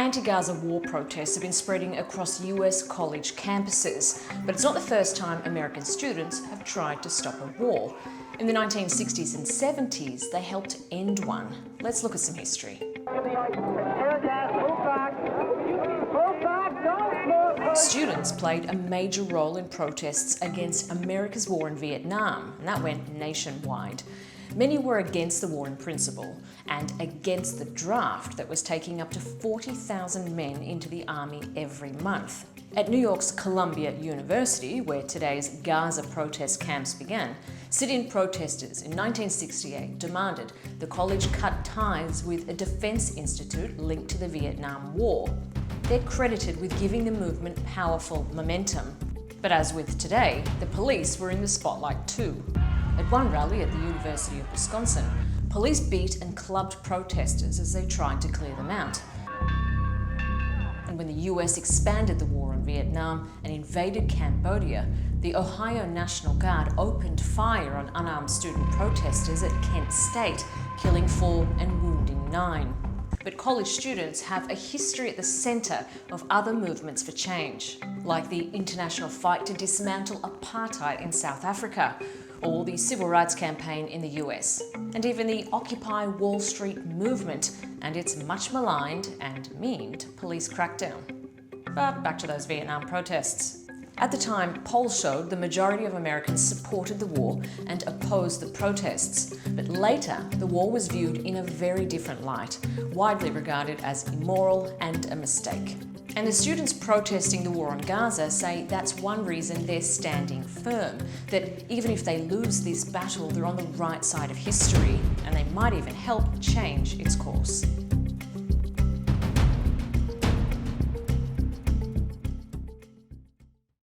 Anti-Gaza war protests have been spreading across US college campuses, but it's not the first time American students have tried to stop a war. In the 1960s and 70s, they helped end one. Let's look at some history. Students played a major role in protests against America's war in Vietnam, and that went nationwide. Many were against the war in principle and against the draft that was taking up to 40,000 men into the army every month. At New York's Columbia University, where today's Gaza protest camps began, sit-in protesters in 1968 demanded the college cut ties with a defense institute linked to the Vietnam War. They're credited with giving the movement powerful momentum. But as with today, the police were in the spotlight too. At one rally at the University of Wisconsin, police beat and clubbed protesters as they tried to clear them out. And when the US expanded the war in Vietnam and invaded Cambodia, the Ohio National Guard opened fire on unarmed student protesters at Kent State, killing 4 and wounding 9. But college students have a history at the centre of other movements for change, like the international fight to dismantle apartheid in South Africa, or the civil rights campaign in the US, and even the Occupy Wall Street movement and its much maligned and memed police crackdown. But back to those Vietnam protests. At the time, polls showed the majority of Americans supported the war and opposed the protests. But later, the war was viewed in a very different light, widely regarded as immoral and a mistake. And the students protesting the war on Gaza say that's one reason they're standing firm, that even if they lose this battle, they're on the right side of history, and they might even help change its course.